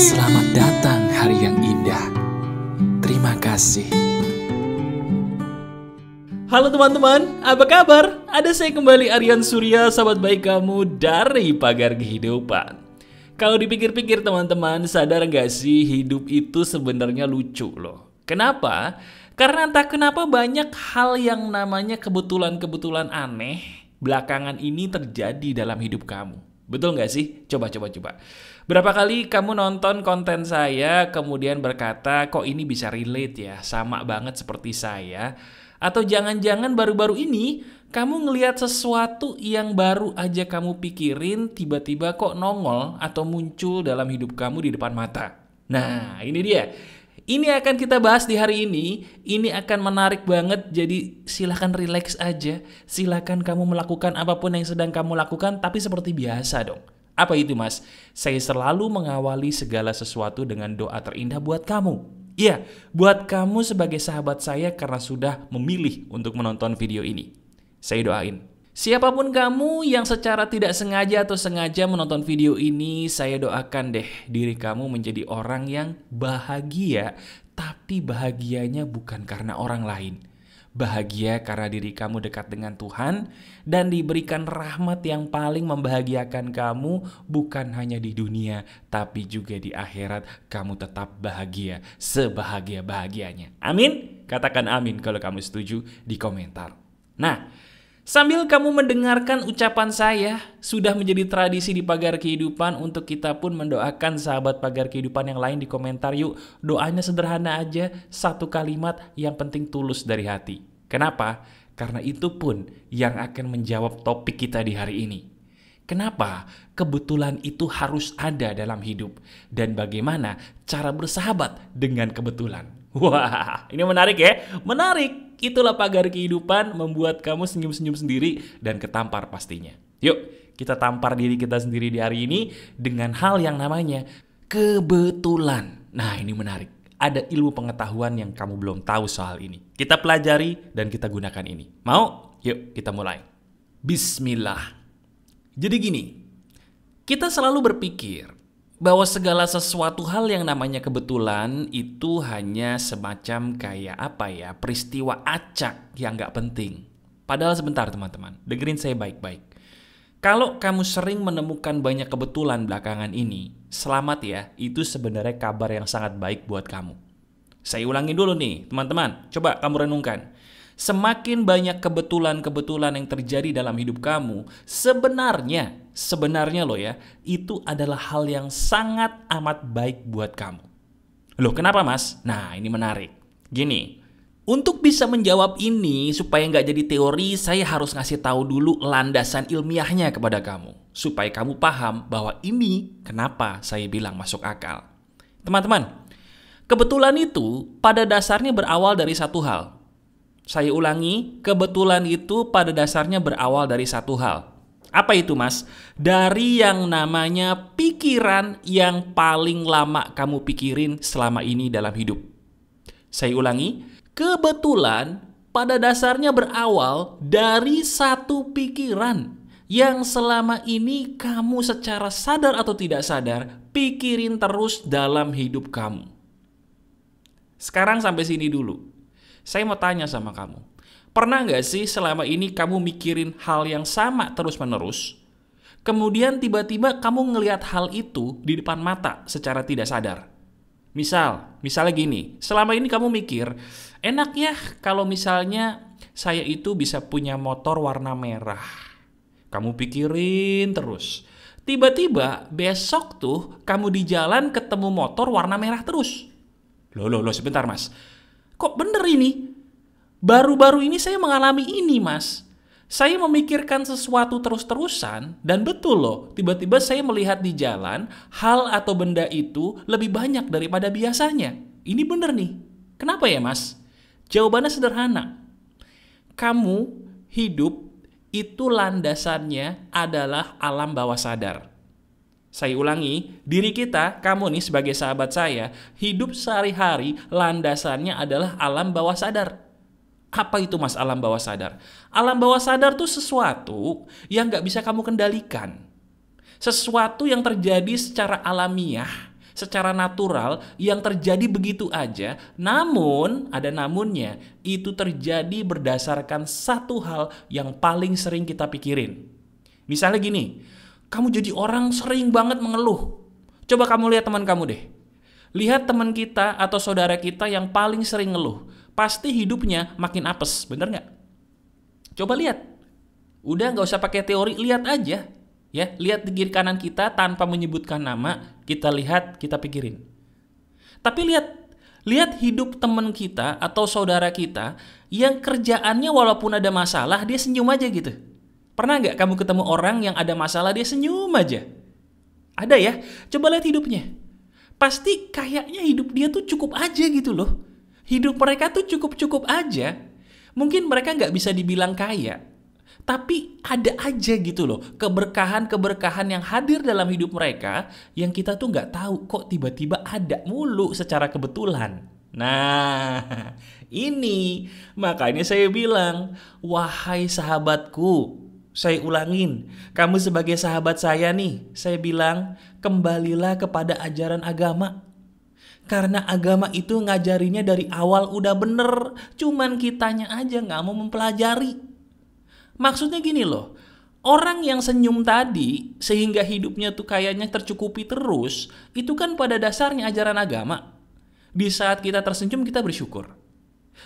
Selamat datang hari yang indah. Terima kasih. Halo teman-teman, apa kabar? Ada saya kembali, Aryan Surya, sahabat baik kamu dari Pagar Kehidupan. Kalau dipikir-pikir teman-teman, sadar gak sih hidup itu sebenarnya lucu loh. Kenapa? Karena entah kenapa banyak hal yang namanya kebetulan-kebetulan aneh belakangan ini terjadi dalam hidup kamu. Betul gak sih? Coba. Berapa kali kamu nonton konten saya kemudian berkata, kok ini bisa relate ya, sama banget seperti saya. Atau jangan-jangan baru-baru ini kamu ngelihat sesuatu yang baru aja kamu pikirin tiba-tiba kok nongol atau muncul dalam hidup kamu di depan mata. Nah, ini dia. Ini akan kita bahas di hari ini. Ini akan menarik banget, jadi silakan relax aja. Silakan kamu melakukan apapun yang sedang kamu lakukan, tapi seperti biasa dong. Apa itu mas? Saya selalu mengawali segala sesuatu dengan doa terindah buat kamu. Iya, buat kamu sebagai sahabat saya karena sudah memilih untuk menonton video ini. Saya doain. Siapapun kamu yang secara tidak sengaja atau sengaja menonton video ini, saya doakan deh diri kamu menjadi orang yang bahagia, tapi bahagianya bukan karena orang lain. Bahagia karena diri kamu dekat dengan Tuhan dan diberikan rahmat yang paling membahagiakan kamu bukan hanya di dunia tapi juga di akhirat kamu tetap bahagia sebahagia-bahagianya. Amin? Katakan amin kalau kamu setuju di komentar. Nah, sambil kamu mendengarkan ucapan saya, sudah menjadi tradisi di Pagar Kehidupan untuk kita pun mendoakan sahabat Pagar Kehidupan yang lain di komentar yuk. Doanya sederhana aja, satu kalimat yang penting tulus dari hati. Kenapa? Karena itu pun yang akan menjawab topik kita di hari ini. Kenapa kebetulan itu harus ada dalam hidup? Dan bagaimana cara bersahabat dengan kebetulan? Wah, ini menarik ya? Menarik! Itulah Pagar Kehidupan membuat kamu senyum-senyum sendiri dan ketampar pastinya. Yuk, kita tampar diri kita sendiri di hari ini dengan hal yang namanya kebetulan. Nah, ini menarik. Ada ilmu pengetahuan yang kamu belum tahu soal ini. Kita pelajari dan kita gunakan ini. Mau? Yuk, kita mulai. Bismillah. Jadi gini, kita selalu berpikir bahwa segala sesuatu hal yang namanya kebetulan itu hanya semacam kayak peristiwa acak yang gak penting. Padahal sebentar teman-teman, dengerin saya baik-baik. Kalau kamu sering menemukan banyak kebetulan belakangan ini, selamat ya, itu sebenarnya kabar yang sangat baik buat kamu. Saya ulangi dulu nih teman-teman, coba kamu renungkan. Semakin banyak kebetulan-kebetulan yang terjadi dalam hidup kamu, sebenarnya loh ya, itu adalah hal yang sangat amat baik buat kamu. Loh kenapa mas? Nah ini menarik. Gini, untuk bisa menjawab ini supaya nggak jadi teori, saya harus ngasih tahu dulu landasan ilmiahnya kepada kamu. Supaya kamu paham bahwa ini kenapa saya bilang masuk akal. Teman-teman, kebetulan itu pada dasarnya berawal dari satu hal. Saya ulangi, kebetulan itu pada dasarnya berawal dari satu hal. Apa itu mas? Dari yang namanya pikiran yang paling lama kamu pikirin selama ini dalam hidup. Saya ulangi, kebetulan pada dasarnya berawal dari satu pikiran yang selama ini kamu secara sadar atau tidak sadar pikirin terus dalam hidup kamu. Sekarang sampai sini dulu. Saya mau tanya sama kamu, pernah nggak sih selama ini kamu mikirin hal yang sama terus-menerus, kemudian tiba-tiba kamu ngelihat hal itu di depan mata secara tidak sadar? Misalnya gini, selama ini kamu mikir, enak ya kalau misalnya saya itu bisa punya motor warna merah. Kamu pikirin terus. Tiba-tiba besok tuh kamu di jalan ketemu motor warna merah terus. Loh, sebentar mas. Kok bener ini? Baru-baru ini saya mengalami ini mas. Saya memikirkan sesuatu terus-terusan dan betul loh, tiba-tiba saya melihat di jalan hal atau benda itu lebih banyak daripada biasanya. Ini bener nih. Kenapa ya mas? Jawabannya sederhana. Kamu hidup itu landasannya adalah alam bawah sadar. Saya ulangi, diri kita, kamu nih sebagai sahabat saya, hidup sehari-hari landasannya adalah alam bawah sadar. Apa itu mas alam bawah sadar? Alam bawah sadar tuh sesuatu yang gak bisa kamu kendalikan. Sesuatu yang terjadi secara alamiah, secara natural yang terjadi begitu aja. Namun, ada namunnya, itu terjadi berdasarkan satu hal yang paling sering kita pikirin. Misalnya gini, kamu jadi orang sering banget mengeluh. Coba kamu lihat teman kamu deh. Lihat teman kita atau saudara kita yang paling sering ngeluh. Pasti hidupnya makin apes, bener nggak? Coba lihat. Udah nggak usah pakai teori, lihat aja. Ya, lihat di kiri kanan kita tanpa menyebutkan nama, kita lihat, kita pikirin. Tapi lihat hidup teman kita atau saudara kita yang kerjaannya walaupun ada masalah, dia senyum aja gitu. Pernah nggak kamu ketemu orang yang ada masalah, dia senyum aja? Ada ya? Coba lihat hidupnya. Pasti kayaknya hidup dia tuh cukup aja gitu loh. Hidup mereka tuh cukup-cukup aja. Mungkin mereka nggak bisa dibilang kaya, tapi ada aja gitu loh, keberkahan-keberkahan yang hadir dalam hidup mereka yang kita tuh nggak tahu kok tiba-tiba ada mulu secara kebetulan. Nah, ini makanya saya bilang, wahai sahabatku, saya ulangin, kamu sebagai sahabat saya nih, saya bilang, kembalilah kepada ajaran agama. Karena agama itu ngajarinya dari awal udah bener, cuman kitanya aja nggak mau mempelajari. Maksudnya gini loh, orang yang senyum tadi sehingga hidupnya tuh kayaknya tercukupi terus, itu kan pada dasarnya ajaran agama. Di saat kita tersenyum kita bersyukur.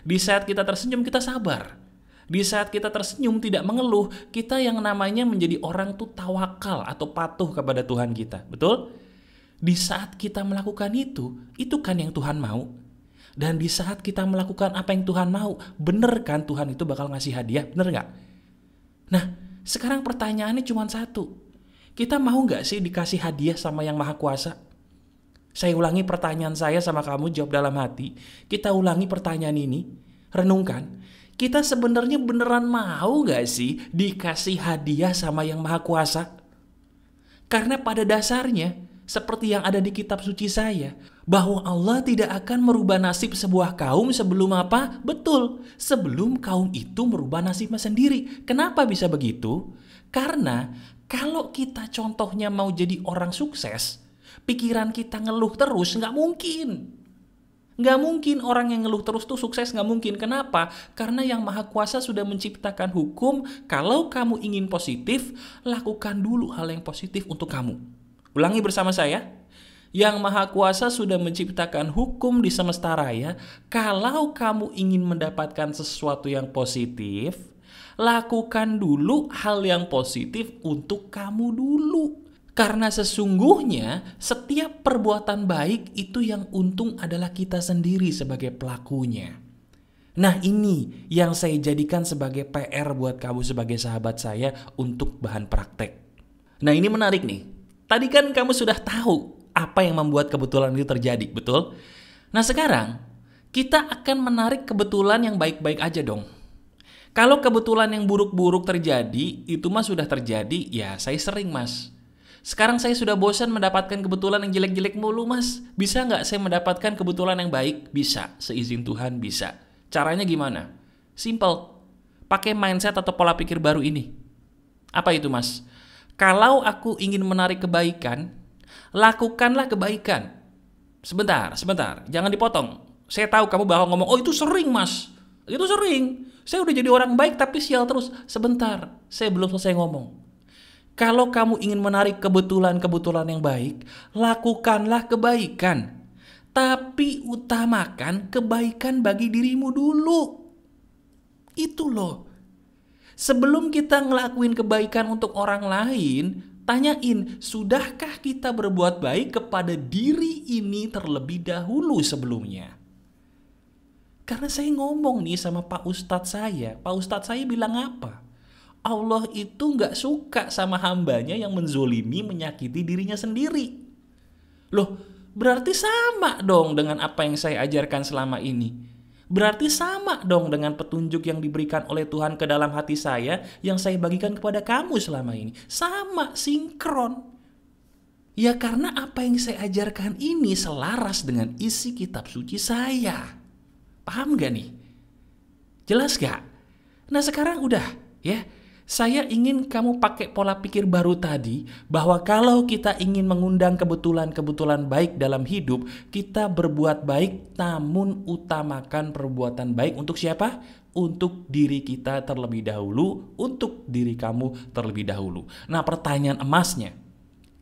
Di saat kita tersenyum kita sabar. Di saat kita tersenyum tidak mengeluh, kita yang namanya menjadi orang tuh tawakal atau patuh kepada Tuhan kita. Betul? Di saat kita melakukan itu kan yang Tuhan mau. Dan di saat kita melakukan apa yang Tuhan mau, bener kan Tuhan itu bakal ngasih hadiah, bener gak? Nah, sekarang pertanyaannya cuma satu. Kita mau gak sih dikasih hadiah sama Yang Maha Kuasa? Saya ulangi pertanyaan saya sama kamu, jawab dalam hati. Kita ulangi pertanyaan ini, renungkan. Kita sebenarnya beneran mau gak sih dikasih hadiah sama Yang Maha Kuasa? Karena pada dasarnya, seperti yang ada di kitab suci saya, bahwa Allah tidak akan merubah nasib sebuah kaum sebelum apa? Betul, sebelum kaum itu merubah nasibnya sendiri. Kenapa bisa begitu? Karena kalau kita contohnya mau jadi orang sukses, pikiran kita ngeluh terus, nggak mungkin. Nggak mungkin orang yang ngeluh terus tuh sukses, nggak mungkin. Kenapa? Karena Yang Maha Kuasa sudah menciptakan hukum, kalau kamu ingin positif, lakukan dulu hal yang positif untuk kamu. Ulangi bersama saya. Yang Maha Kuasa sudah menciptakan hukum di semesta raya. Kalau kamu ingin mendapatkan sesuatu yang positif, lakukan dulu hal yang positif untuk kamu dulu. Karena sesungguhnya setiap perbuatan baik itu yang untung adalah kita sendiri sebagai pelakunya. Nah, ini yang saya jadikan sebagai PR buat kamu sebagai sahabat saya untuk bahan praktek. Nah, ini menarik nih. Tadi kan kamu sudah tahu apa yang membuat kebetulan itu terjadi, betul? Nah sekarang, kita akan menarik kebetulan yang baik-baik aja dong. Kalau kebetulan yang buruk-buruk terjadi, itu mah sudah terjadi, ya saya sering mas. Sekarang saya sudah bosan mendapatkan kebetulan yang jelek-jelek mulu mas. Bisa nggak saya mendapatkan kebetulan yang baik? Bisa, seizin Tuhan bisa. Caranya gimana? Simple, pakai mindset atau pola pikir baru ini. Apa itu mas? Kalau aku ingin menarik kebaikan, lakukanlah kebaikan. Sebentar, jangan dipotong. Saya tahu kamu bakal ngomong, oh itu sering mas. Itu sering. Saya udah jadi orang baik tapi sial terus. Sebentar, saya belum selesai ngomong. Kalau kamu ingin menarik kebetulan-kebetulan yang baik, lakukanlah kebaikan. Tapi utamakan kebaikan bagi dirimu dulu. Itu loh. Sebelum kita ngelakuin kebaikan untuk orang lain, tanyain, sudahkah kita berbuat baik kepada diri ini terlebih dahulu sebelumnya? Karena saya ngomong nih sama Pak Ustadz saya. Pak Ustadz saya bilang apa? Allah itu gak suka sama hambanya yang menzolimi, menyakiti dirinya sendiri. Loh, berarti sama dong dengan apa yang saya ajarkan selama ini. Berarti sama dong dengan petunjuk yang diberikan oleh Tuhan ke dalam hati saya yang saya bagikan kepada kamu selama ini. Sama, sinkron. Ya karena apa yang saya ajarkan ini selaras dengan isi kitab suci saya. Paham gak nih? Jelas gak? Nah sekarang udah ya. Saya ingin kamu pakai pola pikir baru tadi, bahwa kalau kita ingin mengundang kebetulan-kebetulan baik dalam hidup, kita berbuat baik namun utamakan perbuatan baik untuk siapa? Untuk diri kita terlebih dahulu, untuk diri kamu terlebih dahulu. Nah, pertanyaan emasnya,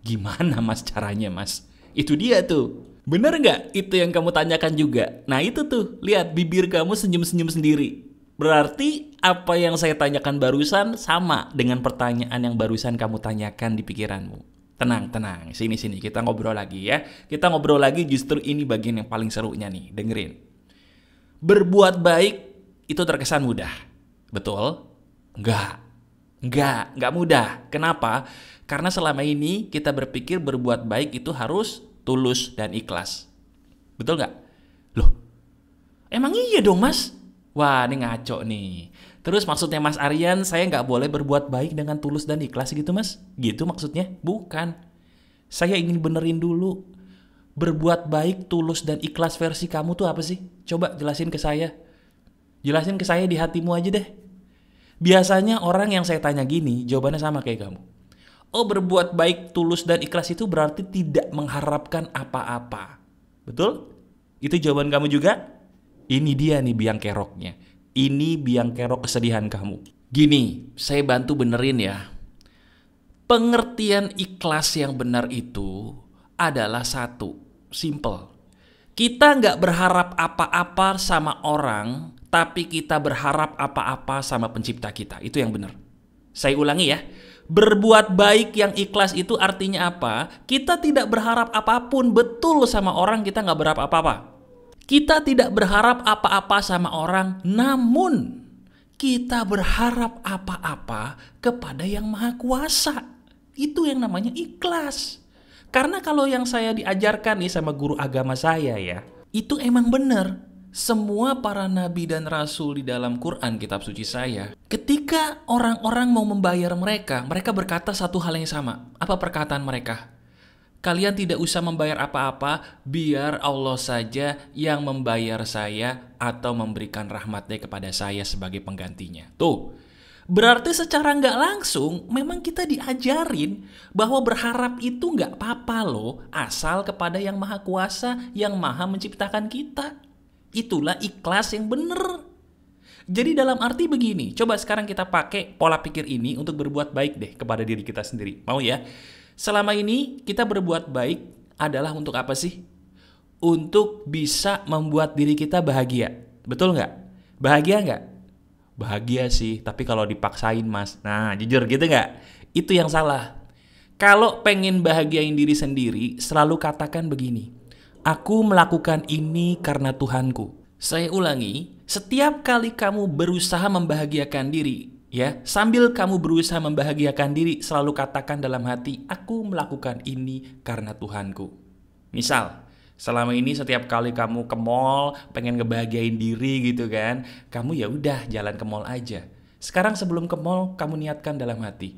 gimana mas caranya mas? Itu dia tuh. Bener nggak itu yang kamu tanyakan juga? Nah itu tuh, lihat bibir kamu senyum-senyum sendiri. Berarti apa yang saya tanyakan barusan sama dengan pertanyaan yang barusan kamu tanyakan di pikiranmu. Tenang, sini kita ngobrol lagi ya. Kita ngobrol lagi, justru ini bagian yang paling serunya nih, dengerin. Berbuat baik itu terkesan mudah, betul? Enggak mudah. Kenapa? Karena selama ini kita berpikir berbuat baik itu harus tulus dan ikhlas. Betul nggak? Loh, emang iya dong mas? Wah, ini ngaco nih. Terus maksudnya Mas Aryan, saya nggak boleh berbuat baik dengan tulus dan ikhlas gitu mas? Gitu maksudnya? Bukan. Saya ingin benerin dulu. Berbuat baik, tulus, dan ikhlas versi kamu tuh apa sih? Coba jelasin ke saya. Jelasin ke saya di hatimu aja deh. Biasanya orang yang saya tanya gini, jawabannya sama kayak kamu. Oh, berbuat baik, tulus, dan ikhlas itu berarti tidak mengharapkan apa-apa. Betul? Itu jawaban kamu juga? Ini dia nih biang keroknya. Ini biang kerok kesedihan kamu. Gini, saya bantu benerin ya. Pengertian ikhlas yang benar itu adalah satu, simple. Kita nggak berharap apa-apa sama orang, tapi kita berharap apa-apa sama pencipta kita. Itu yang benar. Saya ulangi ya. Berbuat baik yang ikhlas itu artinya apa? Kita tidak berharap apapun, betul, sama orang, kita nggak berharap apa-apa. Kita tidak berharap apa-apa sama orang, namun kita berharap apa-apa kepada Yang Maha Kuasa. Itu yang namanya ikhlas. Karena kalau yang saya diajarkan nih sama guru agama saya ya, itu emang benar. Semua para nabi dan rasul di dalam Quran, kitab suci saya, ketika orang-orang mau membayar mereka berkata satu hal yang sama. Apa perkataan mereka? Kalian tidak usah membayar apa-apa, biar Allah saja yang membayar saya atau memberikan rahmatnya kepada saya sebagai penggantinya. Tuh, berarti secara nggak langsung memang kita diajarin bahwa berharap itu nggak apa-apa loh, asal kepada Yang Maha Kuasa, yang Maha menciptakan kita. Itulah ikhlas yang bener. Jadi dalam arti begini, coba sekarang kita pakai pola pikir ini untuk berbuat baik deh kepada diri kita sendiri. Mau ya? Selama ini kita berbuat baik adalah untuk apa sih? Untuk bisa membuat diri kita bahagia. Betul nggak? Bahagia nggak? Bahagia sih, tapi kalau dipaksain mas. Nah, jujur gitu nggak? Itu yang salah. Kalau pengen bahagiain diri sendiri, selalu katakan begini. Aku melakukan ini karena Tuhanku. Saya ulangi, setiap kali kamu berusaha membahagiakan diri, ya, sambil kamu berusaha membahagiakan diri, selalu katakan dalam hati, aku melakukan ini karena Tuhanku. Misal, selama ini setiap kali kamu ke mall, pengen ngebahagiain diri gitu kan, kamu ya udah jalan ke mall aja. Sekarang sebelum ke mall, kamu niatkan dalam hati,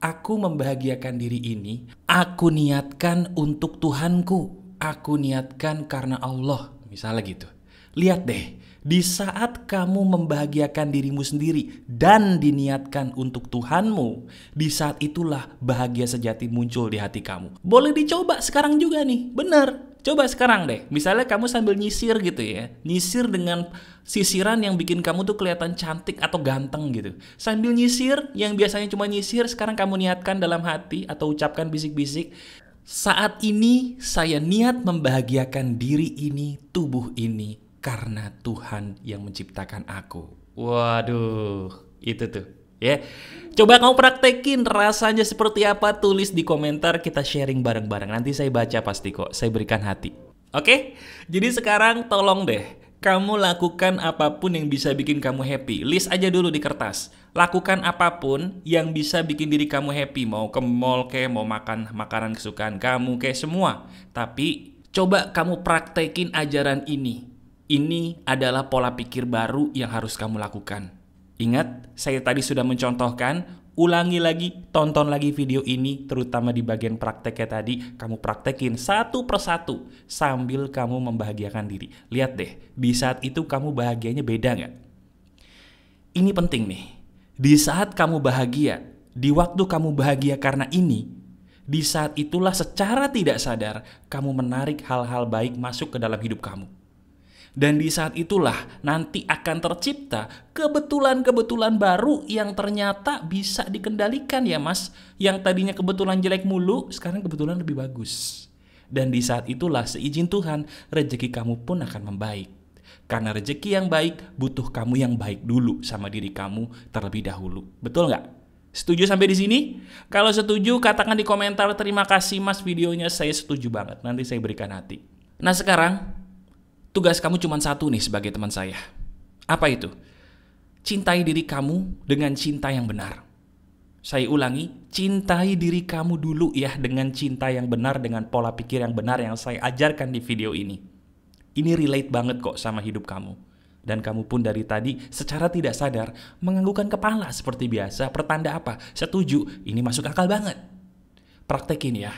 aku membahagiakan diri ini, aku niatkan untuk Tuhanku, aku niatkan karena Allah, misalnya gitu. Lihat deh, di saat kamu membahagiakan dirimu sendiri dan diniatkan untuk Tuhanmu, di saat itulah bahagia sejati muncul di hati kamu. Boleh dicoba sekarang juga nih, bener. Coba sekarang deh, misalnya kamu sambil nyisir gitu ya, nyisir dengan sisiran yang bikin kamu tuh kelihatan cantik atau ganteng gitu. Sambil nyisir, yang biasanya cuma nyisir, sekarang kamu niatkan dalam hati atau ucapkan bisik-bisik, saat ini saya niat membahagiakan diri ini, tubuh ini, karena Tuhan yang menciptakan aku. Waduh, itu tuh ya. Coba kamu praktekin rasanya seperti apa, tulis di komentar, kita sharing bareng-bareng. Nanti saya baca pasti kok, saya berikan hati. Oke? Jadi sekarang tolong deh, kamu lakukan apapun yang bisa bikin kamu happy. List aja dulu di kertas. Lakukan apapun yang bisa bikin diri kamu happy. Mau ke mall kayak, mau makan makanan kesukaan kamu kayak, semua. Tapi coba kamu praktekin ajaran ini. Ini adalah pola pikir baru yang harus kamu lakukan. Ingat, saya tadi sudah mencontohkan, ulangi lagi, tonton lagi video ini, terutama di bagian prakteknya tadi, kamu praktekin satu persatu sambil kamu membahagiakan diri. Lihat deh, di saat itu kamu bahagianya beda nggak? Ini penting nih. Di saat kamu bahagia, di waktu kamu bahagia karena ini, di saat itulah secara tidak sadar kamu menarik hal-hal baik masuk ke dalam hidup kamu. Dan di saat itulah nanti akan tercipta kebetulan-kebetulan baru yang ternyata bisa dikendalikan ya mas. Yang tadinya kebetulan jelek mulu, sekarang kebetulan lebih bagus. Dan di saat itulah seizin Tuhan, rezeki kamu pun akan membaik. Karena rezeki yang baik butuh kamu yang baik dulu sama diri kamu terlebih dahulu. Betul nggak? Setuju sampai di sini? Kalau setuju katakan di komentar terima kasih mas videonya, saya setuju banget. Nanti saya berikan hati. Nah sekarang tugas kamu cuma satu nih sebagai teman saya. Apa itu? Cintai diri kamu dengan cinta yang benar. Saya ulangi, cintai diri kamu dulu ya dengan cinta yang benar, dengan pola pikir yang benar yang saya ajarkan di video ini. Ini relate banget kok sama hidup kamu. Dan kamu pun dari tadi secara tidak sadar menganggukkan kepala seperti biasa. Pertanda apa? Setuju, ini masuk akal banget. Praktekin ya.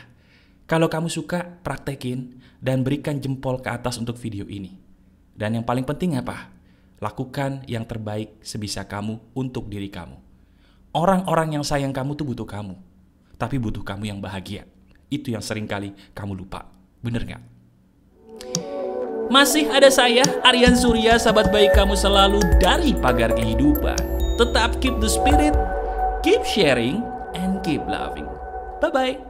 Kalau kamu suka, praktekin dan berikan jempol ke atas untuk video ini. Dan yang paling penting apa? Lakukan yang terbaik sebisa kamu untuk diri kamu. Orang-orang yang sayang kamu tuh butuh kamu. Tapi butuh kamu yang bahagia. Itu yang seringkali kamu lupa. Bener gak? Masih ada saya, Aryan Surya, sahabat baik kamu selalu dari Pagar Kehidupan. Tetap keep the spirit, keep sharing, and keep loving. Bye-bye.